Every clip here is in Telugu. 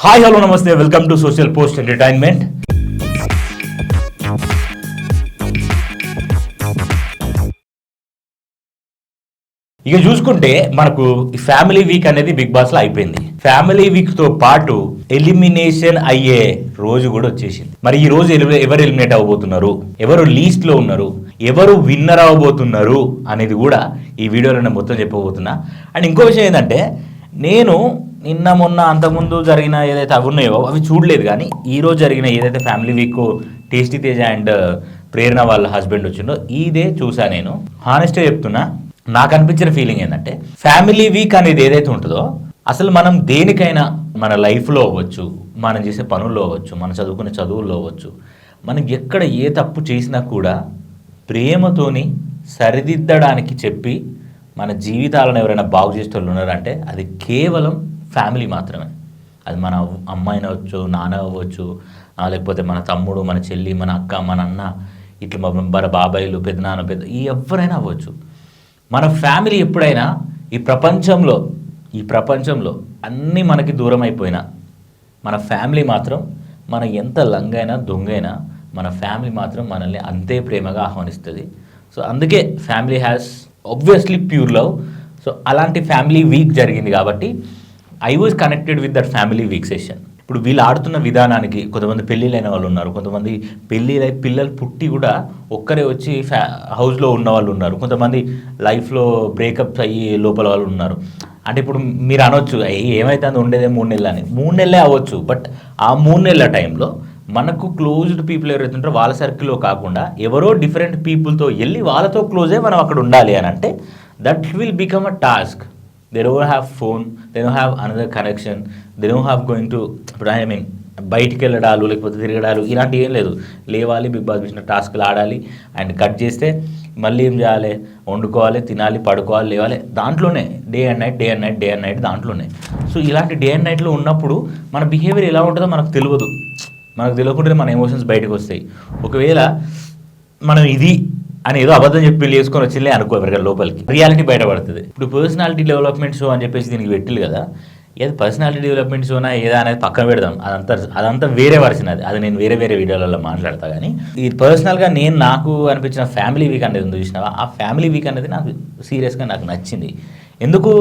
హాయ్ హలో నమస్తే, welcome to social post entertainment. ఇక చూసుకుంటే మనకు ఫ్యామిలీ వీక్ అనేది బిగ్ బాస్ లో అయిపోయింది. ఫ్యామిలీ వీక్ తో పాటు ఎలిమినేషన్ అయ్యే రోజు కూడా వచ్చేసింది. మరి ఈ రోజు ఎవరు ఎలిమినేట్ అవ్వబోతున్నారు, ఎవరు లీస్ట్ లో ఉన్నారు, ఎవరు విన్నర్ అవ్వబోతున్నారు అనేది కూడా ఈ వీడియోలో నేను మొత్తం చెప్పబోతున్నా. అండ్ ఇంకో విషయం ఏంటంటే, నేను నిన్న మొన్న అంతకుముందు జరిగిన ఏదైతే అవి ఉన్నాయో అవి చూడలేదు, కానీ ఈరోజు జరిగిన ఏదైతే family week tasty Teja and Prerana వాళ్ళ హస్బెండ్ వచ్చిందో ఇదే చూసా. నేను హానెస్ట్గా చెప్తున్నా, నాకు అనిపించిన ఫీలింగ్ ఏంటంటే, ఫ్యామిలీ వీక్ అనేది ఏదైతే ఉంటుందో అసలు మనం దేనికైనా మన లైఫ్లో అవ్వచ్చు, మనం చేసే పనుల్లో అవ్వచ్చు, మనం చదువుకునే చదువుల్లో అవ్వచ్చు, మనం ఎక్కడ ఏ తప్పు చేసినా కూడా ప్రేమతోని సరిదిద్దడానికి చెప్పి మన జీవితాలను ఎవరైనా బాగు చేసే వాళ్ళు ఉన్నారంటే అది కేవలం ఫ్యామిలీ మాత్రమే. అది మన అమ్మాయిని అవ్వచ్చు, నాన్న అవ్వచ్చు, లేకపోతే మన తమ్ముడు, మన చెల్లి, మన అక్క, మన అన్న, ఇట్లా మన బాబాయిలు, పెద్దనాన్న, ఎవరైనా అవ్వచ్చు. మన ఫ్యామిలీ ఎప్పుడైనా ఈ ప్రపంచంలో అన్నీ మనకి దూరం అయిపోయినా మన ఫ్యామిలీ మాత్రం, మన ఎంత లంగైనా దొంగైనా మన ఫ్యామిలీ మాత్రం మనల్ని అంతే ప్రేమగా ఆహ్వానిస్తుంది. సో అందుకే family has obviously pure love. So అలాంటి ఫ్యామిలీ వీక్ జరిగింది కాబట్టి I was connected with that family week session. ఇప్పుడు వీళ్ళు ఆడుతున్న విధానానికి కొంతమంది పెళ్ళిళ్ళైన వాళ్ళు ఉన్నారు, కొంతమంది పెళ్ళిళ్ళై పిల్లలు పుట్టి కూడా ఒక్కరే వచ్చి హౌస్లో ఉన్న వాళ్ళు ఉన్నారు, కొంతమంది లైఫ్లో బ్రేకప్స్ అయ్యి లోపల వాళ్ళు ఉన్నారు. అంటే ఇప్పుడు మీరు అనొచ్చు ఏమైతే ఉండేదే 3 నెలలు అని. 3 నెలలే అవ్వచ్చు, బట్ ఆ 3 నెలల టైంలో మనకు క్లోజ్డ్ పీపుల్ ఎవరైతే ఉంటారో వాళ్ళ సర్కిల్లో కాకుండా ఎవరో డిఫరెంట్ పీపుల్తో వెళ్ళి వాళ్ళతో క్లోజే మనం అక్కడ ఉండాలి అని అంటే that will become a task. They don't have phone, they don't have another connection, they don't have going to, బయటికి వెళ్ళడాలు లేకపోతే తిరగడాలు ఇలాంటివి ఏం లేదు. లేవాలి, బిగ్ బాస్ ఇచ్చిన టాస్క్లు ఆడాలి, అండ్ కట్ చేస్తే మళ్ళీ ఏం చేయాలి, వండుకోవాలి, తినాలి, పడుకోవాలి, లేవాలి, దాంట్లోనే డే అండ్ నైట్ దాంట్లోనే. సో ఇలాంటి డే అండ్ నైట్లో ఉన్నప్పుడు మన బిహేవియర్ ఎలా ఉంటుందో మనకు తెలియదు. మనకు తెలియకుండానే మన ఎమోషన్స్ బయటకు వస్తాయి. ఒకవేళ మనం ఇది అని ఏదో అబద్ధం చెప్పి పెళ్లి చేసుకొని వచ్చిలే అనుకో, ఎవరికైనా లోపలికి రియాలిటీ బయటపడుతుంది. ఇప్పుడు పర్సనాలిటీ డెవలప్మెంట్ షో అని చెప్పేసి దీనికి పెట్టిల్లు కదా, ఏది పర్సనాలిటీ డెవలప్మెంట్ షోనా ఏదా అనేది పక్కన పెడదాం, అదంతా వేరే వర్షన్. అది నేను వేరే వీడియోలలో మాట్లాడతా. కానీ ఈ పర్సనల్గా నాకు అనిపించిన ఫ్యామిలీ వీక్ అనేది ఉంది చూసినావా, ఆ ఫ్యామిలీ వీక్ అనేది నాకు సీరియస్గా నాకు నచ్చింది. ఎందుకు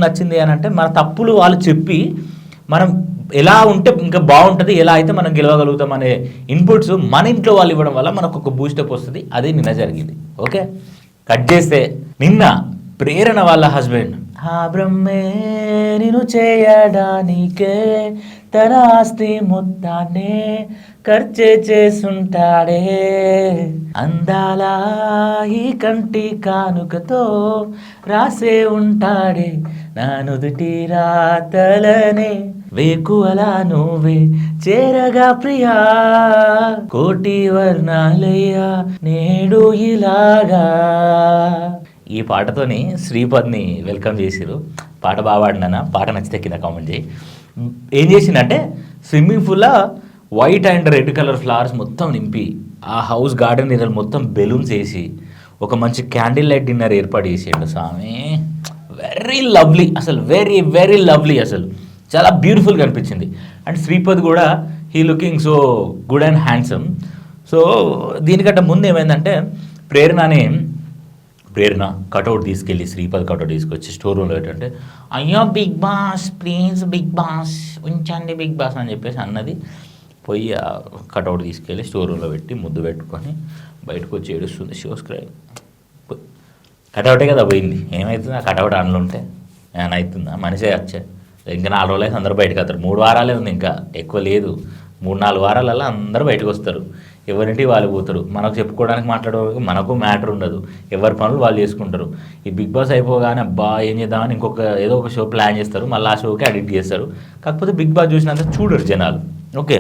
నచ్చింది అని అంటే, మన తప్పులు వాళ్ళు చెప్పి మనం ఎలా ఉంటే ఇంకా బాగుంటుంది, ఎలా అయితే మనం గెలవగలుగుతాం అనే ఇన్పుట్స్ మన ఇంట్లో వాళ్ళు ఇవ్వడం వల్ల మనకు ఒక బూస్టప్ వస్తుంది. అదే నిన్న జరిగింది. ఓకే, కట్ చేస్తే నిన్న ప్రేరణ వాళ్ళ హస్బెండ్ ఆ బ్రహ్మే నేను చేయడానికే తన ఆస్తి మొత్తాన్నే ఖర్చే చేసుంటాడే, అందాల ఈ కంటి కానుకతో రాసే ఉంటాడే నా నుదుటి రాతలనే వేకువలా నువ్వే చేరగా ప్రియా, కోటి వర్ణాలయ్యా నేడు ఇలాగా. ఈ పాటతోని శ్రీపద్ని వెల్కమ్ చేసిరు. పాట బాగా పాడినా, పాట నచ్చితే కింద కామెంట్ చేయి. ఏం చేసిందంటే, స్విమ్మింగ్ పూల్లో white and red colour flowers మొత్తం నింపి ఆ హౌస్ గార్డెన్ ఏరియాలో మొత్తం బెలూన్స్ వేసి ఒక మంచి క్యాండిల్ లైట్ డిన్నర్ ఏర్పాటు చేసేయండి స్వామి. వెరీ లవ్లీ, అసలు వెరీ లవ్లీ, అసలు చాలా బ్యూటిఫుల్గా అనిపించింది. అండ్ శ్రీపద్ కూడా he looking so good and handsome. So దీనికంటే ముందు ఏమైందంటే, ప్రేరణ కటౌట్ తీసుకెళ్ళి, శ్రీపద్ కటౌట్ తీసుకొచ్చి స్టోర్ రూమ్లో ఏంటంటే, అయ్యో Bigg Boss please, Bigg Boss ఉంచండి బిగ్ బాస్ అని చెప్పేసి అన్నది. పోయి ఆ కటౌట్ తీసుకెళ్ళి స్టోర్ రూమ్లో పెట్టి ముద్దు పెట్టుకొని బయటకు వచ్చి ఏడుస్తుంది. షోస్క్రైబ్ కటౌటే కదా పోయింది, ఏమవుతుంది ఆ కటౌట్ అందులో ఉంటే ఏమైనా అవుతుందా? మనిషే వచ్చే ఇంకా 4 రోజులు అయితే అందరూ బయటకు వస్తారు. 3 వారాలే ఉంది, ఇంకా ఎక్కువ లేదు. 3-4 వారాలలో అందరూ బయటకు వస్తారు, ఎవరింటి వాళ్ళు పోతారు. మనకు చెప్పుకోవడానికి మాట్లాడడానికి మనకు మ్యాటర్ ఉండదు, ఎవరి పనులు వాళ్ళు చేసుకుంటారు. ఈ బిగ్ బాస్ అయిపోగానే అబ్బా ఏం చేద్దామని ఏదో ఒక షో ప్లాన్ చేస్తారు, మళ్ళీ ఆ షోకి అడిక్ట్ చేస్తారు. కాకపోతే బిగ్ బాస్ చూసినంత చూడరు జనాలు. ఓకే,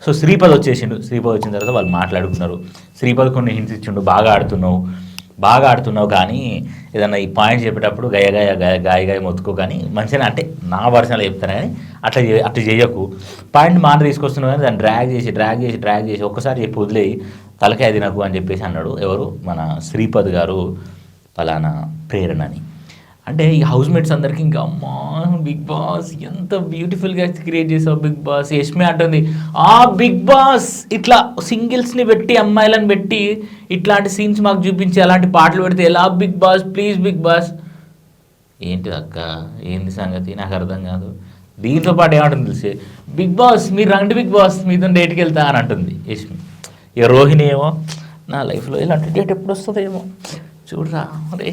సో శ్రీపద్ వచ్చేసిండు. శ్రీపద్ వచ్చిన తర్వాత వాళ్ళు మాట్లాడుకున్నారు. శ్రీపద్ కొన్ని హింట్స్ ఇచ్చిండు, బాగా ఆడుతున్నావు కానీ ఏదన్నా ఈ పాయింట్ చెప్పేటప్పుడు గాయ మొత్తుకో, కానీ మంచిగా అంటే నా వర్షాలు చెప్తాను, కానీ అట్లా చేయకు. పాయింట్ మాట తీసుకొస్తున్నావు కానీ దాన్ని డ్రాగ్ చేసి ఒక్కసారి చెప్పి వదిలేయి, తలకాయ తినకు అని చెప్పేసి అన్నాడు. ఎవరు? మన శ్రీపద్ గారు పలానా ప్రేరణని. అంటే ఈ హౌస్ మేట్స్ అందరికీ ఇంకా అమ్మా బిగ్ బాస్ ఎంత బ్యూటిఫుల్గా క్రియేట్ చేసావు బిగ్ బాస్. యష్మి అంటుంది బిగ్ బాస్ ఇట్లా సింగిల్స్ని పెట్టి అమ్మాయిలను పెట్టి ఇట్లాంటి సీన్స్ మాకు చూపించి అలాంటి పాటలు పెడితే ఎలా Bigg Boss please Bigg Boss. ఏంటి అక్క ఏంది సంగతి నాకు అర్థం కాదు. దీంతో పాటు ఏమంటుంది తెలిసి బిగ్ బాస్ మీరు రండి బిగ్ బాస్ మీతో డేట్కి వెళ్తా అని అంటుంది యష్మి. ఇక రోహిణి ఏమో నా లైఫ్లో ఇలాంటి డేట్ ఎప్పుడు వస్తుందేమో చూడరా అరే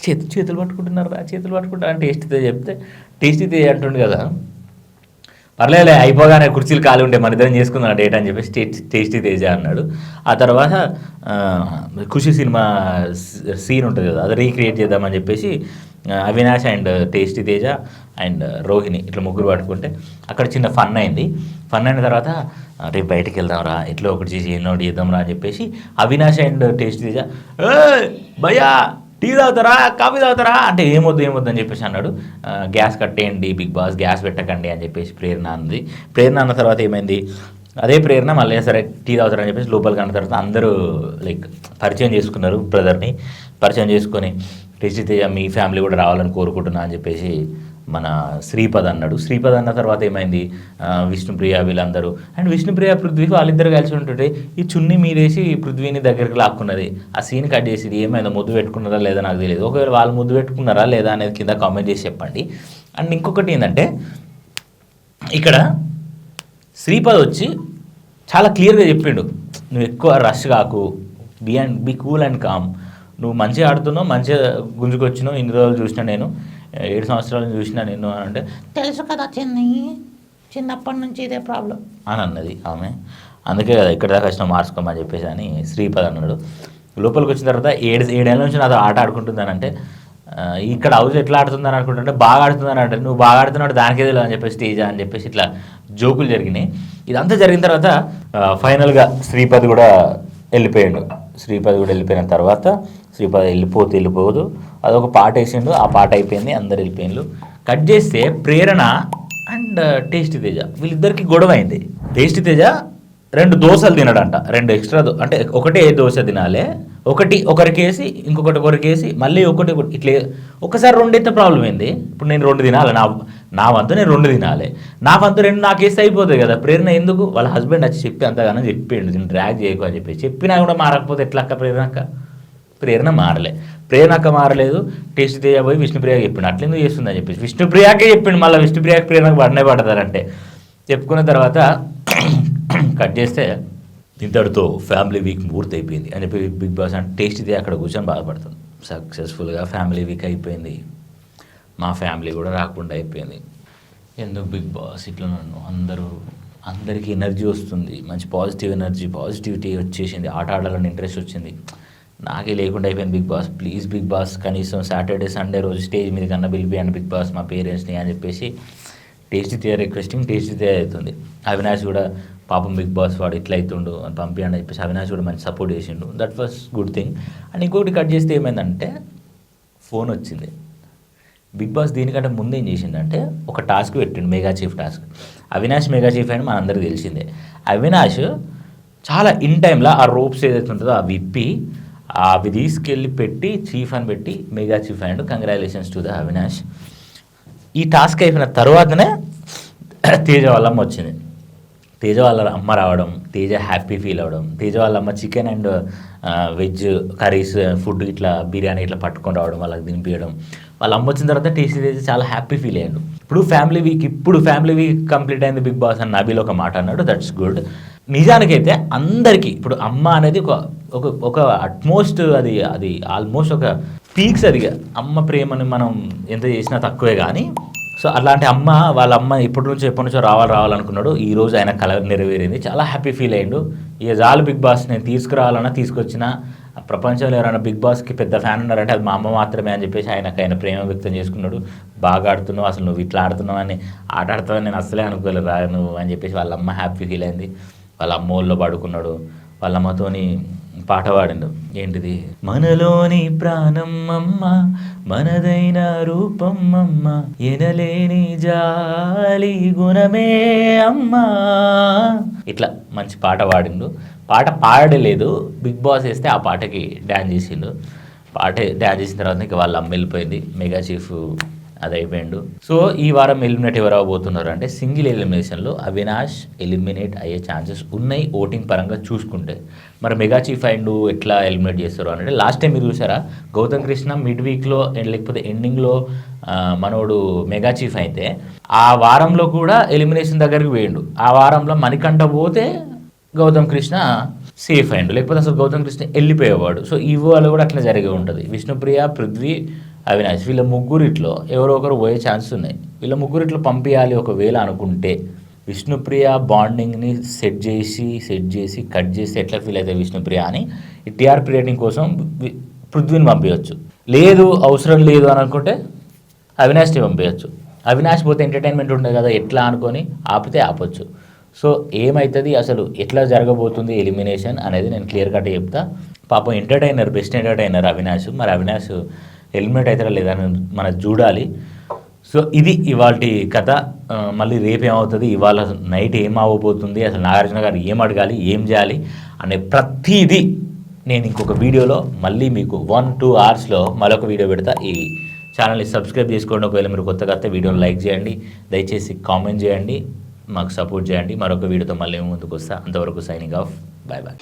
చేతులు పట్టుకుంటున్నారా చేతులు పట్టుకుంటారా టేస్ట్ ఇదే చెప్తే టేస్ట్ ఇదే అంటుండు కదా పర్లేదులే అయిపోగానే కుర్చీలు ఖాళీ ఉంటే మన ఇద్దరం చేసుకుందాం డేట్ అని చెప్పేసి టేస్టీ తేజ అన్నాడు. ఆ తర్వాత ఖుషి సినిమా సీన్ ఉంటుంది కదా అది రీక్రియేట్ చేద్దామని చెప్పేసి Avinash and tasty Teja and Rohini ఇట్లా ముగ్గురు పట్టుకుంటే అక్కడ చిన్న ఫన్ అయింది. ఫన్ అయిన తర్వాత రేపు బయటకు వెళ్దాంరా ఇట్లా ఒకటి చేసి ఎన్నో చేద్దాంరా అని చెప్పేసి అవినాష్ అండ్ టేస్టీ తేజ భయ్యా టీ తాగుతారా కాఫీ తాగుతారా అంటే ఏమొద్దు అని చెప్పేసి అన్నాడు. గ్యాస్ కట్టేయండి బిగ్ బాస్ గ్యాస్ పెట్టకండి అని చెప్పేసి ప్రేరణ అంది. ప్రేరణ అన్న తర్వాత ఏమైంది అదే ప్రేరణ మళ్ళీ సరే టీ తాగుతారని చెప్పేసి లోపలికి అన్న తర్వాత అందరూ లైక్ పరిచయం చేసుకున్నారు. బ్రదర్ని పరిచయం చేసుకొని టేస్టీ తేజ మీ ఫ్యామిలీ కూడా రావాలని కోరుకుంటున్నా అని చెప్పేసి మన శ్రీపద్ అన్నాడు. శ్రీపద్ అన్న తర్వాత ఏమైంది విష్ణుప్రియ వీళ్ళందరూ అండ్ విష్ణుప్రియ పృథ్వీ వాళ్ళిద్దరు కలిసి ఉంటుంటే ఈ చున్నీ మీదేసి పృథ్వీని దగ్గరికి లాక్కున్నది. ఆ సీన్ కట్ చేసి ఏమైందో ముద్దు పెట్టుకున్నారా లేదా నాకు తెలియదు. ఒకవేళ వాళ్ళు ముద్దు పెట్టుకున్నారా లేదా అనేది కింద కామెంట్ చేసి చెప్పండి. అండ్ ఇంకొకటి ఏంటంటే ఇక్కడ శ్రీపద్ వచ్చి చాలా క్లియర్గా చెప్పిండు నువ్వు ఎక్కువ రష్ కాకు బీ కూల్ అండ్ కామ్ నువ్వు మంచిగా ఆడుతున్నావు మంచిగా గుంజుకొచ్చినావు ఇన్ని రోజులు చూసినా నేను 7 సంవత్సరాలు చూసినా నేను అని అంటే తెలుసు కదా చిన్నప్పటి నుంచి ఇదే ప్రాబ్లం అని అన్నది ఆమె. అందుకే కదా ఇక్కడ దాకా వచ్చిన మార్చుకోమని చెప్పేసి అని శ్రీపద్ అన్నాడు. లోపలికి వచ్చిన తర్వాత 7 ఏళ్ళ నుంచి నాతో ఆట ఆడుకుంటుందని అంటే ఇక్కడ హౌస్ ఎట్లా ఆడుతుందని అనుకుంటుంటే బాగా ఆడుతుందని అంటే నువ్వు బాగా ఆడుతున్నాడు దానికే తెలియదు అని చెప్పేసి స్టేజ్ అని చెప్పేసి ఇట్లా జోకులు జరిగినాయి. ఇదంతా జరిగిన తర్వాత ఫైనల్గా శ్రీపద్ కూడా వెళ్ళిపోయిన తర్వాత శ్రీపద్ వెళ్ళిపోదు అదొక పాట వేసిండు. ఆ పాట అయిపోయింది అందరు వెళ్ళిపోయిండు. కట్ చేస్తే ప్రేరణ అండ్ టేస్టీ తేజ వీళ్ళిద్దరికి గొడవ అయింది. టేస్టీ తేజ 2 దోశలు తినడంట 2 ఎక్స్ట్రా అంటే ఒకటే దోశ తినాలి ఒకటి ఒకరికేసి ఒకరికేసి మళ్ళీ ఒకటి ఇట్లా ఒకసారి 2 అయితే ప్రాబ్లం ఏంది. ఇప్పుడు నేను 2 తినాలి నా వంతు నేను 2 తినాలి నా వంతు 2 నాకేస్తే అయిపోతుంది కదా. ప్రేరణ ఎందుకు వాళ్ళ హస్బెండ్ వచ్చి చెప్పి అంతగానో చెప్పిండు దీన్ని డ్రాగ్ చేయకు అని చెప్పి చెప్పినా కూడా మారకపోతే ఎట్లా అక్క ప్రేరణ మారలేదు. టేస్ట్ తేజ పోయి విష్ణుప్రియకి చెప్పిండు అట్లెందుకు చేస్తుందని చెప్పేసి విష్ణుప్రియకే చెప్పిండు. మళ్ళీ విష్ణుప్రియకి ప్రేరణకు పడతారంటే చెప్పుకున్న తర్వాత కట్ చేస్తే ఇంతటితో ఫ్యామిలీ వీక్ పూర్తి అయిపోయింది అని చెప్పి బిగ్ బాస్ అంటే టేస్టీ అక్కడ కూర్చొని బాధపడుతుంది. సక్సెస్ఫుల్గా ఫ్యామిలీ వీక్ అయిపోయింది మా ఫ్యామిలీ కూడా రాకుండా అయిపోయింది. ఎందుకు బిగ్ బాస్ ఇట్లా నన్ను అందరికీ ఎనర్జీ వస్తుంది మంచి పాజిటివిటీ వచ్చేసింది ఆట ఆడాలని ఇంట్రెస్ట్ వచ్చింది నాకే లేకుండా అయిపోయింది. Bigg Boss please Bigg Boss కనీసం సాటర్డే సండే రోజు స్టేజ్ మీద కన్నా పిలిపియండి బిగ్ బాస్ మా పేరెంట్స్ని అని చెప్పేసి టేస్టీ రిక్వెస్టింగ్ టేస్టీ అవుతుంది. అవినాష్ కూడా పాపం బిగ్ బాస్ వాడు ఇట్లా అవుతుండు అని పంపించండి అని చెప్పేసి అవినాష్ కూడా మంచి సపోర్ట్ చేసిండు. That was good thing. And ఇంకొకటి కట్ చేస్తే ఏమైందంటే ఫోన్ వచ్చింది. బిగ్ బాస్ దీనికంటే ముందు ఏం చేసిందంటే ఒక టాస్క్ పెట్టిండు mega chief task. Avinash mega chief అని మనందరికీ తెలిసిందే. అవినాష్ చాలా ఇన్ టైంలో ఆ రోప్స్ ఏదైతే ఉంటుందో అవి విప్పి అవి తీసుకెళ్ళి పెట్టి చీఫ్ అని పెట్టి mega chief and congratulations to the Avinash. ఈ టాస్క్ అయిపోయిన తర్వాతనే తేజ వాళ్ళ అమ్మ వచ్చింది. తేజ వాళ్ళ అమ్మ రావడం తేజ హ్యాపీ ఫీల్ అవ్వడం తేజ వాళ్ళ అమ్మ chicken and veg curries food ఇట్లా బిర్యానీ ఇట్లా పట్టుకొని రావడం వాళ్ళకి తినిపించడం వాళ్ళ అమ్మ వచ్చిన తర్వాత టేస్టీ తేజ చాలా హ్యాపీ ఫీల్ అయ్యాడు. ఇప్పుడు ఫ్యామిలీ వీక్ కంప్లీట్ అయింది బిగ్ బాస్ అని నబీల్ ఒక మాట అన్నాడు. That's good. నిజానికైతే అందరికీ ఇప్పుడు అమ్మ అనేది ఒక అట్మోస్ట్ అది ఆల్మోస్ట్ ఒక పీక్స్ అది అమ్మ ప్రేమని మనం ఎంత చేసినా తక్కువే కానీ సో అలాంటి వాళ్ళ అమ్మ ఎప్పటి నుంచో రావాలనుకున్నాడు. ఈరోజు ఆయన కల నెరవేరింది. చాలా హ్యాపీ ఫీల్ అయ్యిండు. ఇక చాలు బిగ్ బాస్ నేను తీసుకొచ్చిన ప్రపంచంలో ఎవరైనా బిగ్ బాస్కి పెద్ద ఫ్యాన్ ఉన్నారంటే అది మా అమ్మ మాత్రమే అని చెప్పేసి ఆయన ప్రేమ వ్యక్తం చేసుకున్నాడు. బాగా ఆడుతున్నావు అసలు నువ్వు ఇట్లా ఆడుతున్నావు అని ఆట ఆడుతావని నేను అసలే అనుకోలేరా నువ్వు అని చెప్పేసి వాళ్ళ అమ్మ హ్యాపీ ఫీల్ అయింది. వాళ్ళ అమ్మ ఊళ్ళో పడుకున్నాడు. వాళ్ళ అమ్మతోని పాట పాడిండు. ఏంటిది మనలోని ప్రాణం అమ్మ మనదైన రూపం అమ్మ ఎనలేని జాలి గుణమే అమ్మ ఇట్లా మంచి పాట పాడిండు. పాట పాడలేదు బిగ్ బాస్ వేస్తే ఆ పాటకి డ్యాన్స్ చేసిండు. పాటే డ్యాన్స్ చేసిన తర్వాత ఇక వాళ్ళ అమ్మ వెళ్ళిపోయింది, మెగా చీఫ్ అది అయిపోయిండు. సో ఈ వారం ఎలిమినేట్ ఎవరు అవ్వబోతున్నారు అంటే సింగిల్ ఎలిమినేషన్లో అవినాష్ ఎలిమినేట్ అయ్యే ఛాన్సెస్ ఉన్నాయి ఓటింగ్ పరంగా చూసుకుంటే. మరి మెగా చీఫ్ అండ్ ఎట్లా ఎలిమినేట్ చేస్తారు అంటే లాస్ట్ టైం మీరు చూసారా, గౌతమ్ కృష్ణ మిడ్ వీక్లో లేకపోతే ఎండింగ్లో మనోడు మెగా చీఫ్ అయితే ఆ వారంలో కూడా ఎలిమినేషన్ దగ్గరికి పోయిండు. ఆ వారంలో మణికంఠ పోతే గౌతమ్ కృష్ణ సేఫ్ అయ్యిండు, లేకపోతే అసలు గౌతమ్ కృష్ణ వెళ్ళిపోయేవాడు. సో ఇవాళ కూడా అట్లా జరిగి ఉంటుంది. విష్ణుప్రియ, పృథ్వీ, అవినాష్ వీళ్ళ ముగ్గురిట్లో ఎవరో ఒకరు పోయే ఛాన్స్ ఉన్నాయి. వీళ్ళ ముగ్గురిట్లో పంపించాలి ఒకవేళ అనుకుంటే విష్ణుప్రియ బాండింగ్ని సెట్ చేసి కట్ చేసి ఎట్లా ఫీల్ అవుతుంది విష్ణుప్రియ అని ఈ టీఆర్పీ రేటింగ్ కోసం పృథ్వీని పంపించవచ్చు. లేదు అవసరం లేదు అని అనుకుంటే అవినాష్ని పంపించవచ్చు. అవినాష్ పోతే ఎంటర్టైన్మెంట్ ఉంటుంది కదా, ఎట్లా అనుకొని ఆపితే ఆపొచ్చు. సో ఏమవుతుంది అసలు ఎట్లా జరగబోతుంది ఎలిమినేషన్ అనేది నేను క్లియర్ కట్ చెప్తా. పాపం ఎంటర్టైనర్, బెస్ట్ ఎంటర్టైనర్ అవినాష్. మరి అవినాష్ ఎలిమినేట్ అవుతారా లేదా అని మనం చూడాలి. సో ఇది ఇవాళ కథ. మళ్ళీ రేపు ఏమవుతుంది, ఇవాళ నైట్ ఏం అవ్వబోతుంది, అసలు నాగార్జున గారు ఏం అడగాలి, ఏం చేయాలి అనే ప్రతిదీ నేను ఇంకొక వీడియోలో మళ్ళీ మీకు 1-2 అవర్స్లో మరొక వీడియో పెడతా. ఈ ఛానల్ని సబ్స్క్రైబ్ చేసుకోండి. ఒకవేళ మీరు కొత్తగా వస్తే వీడియోని లైక్ చేయండి, దయచేసి కామెంట్ చేయండి, మాకు సపోర్ట్ చేయండి. మరొక వీడియోతో మళ్ళీ ముందుకు వస్తా. అంతవరకు సైనింగ్ ఆఫ్. Bye bye.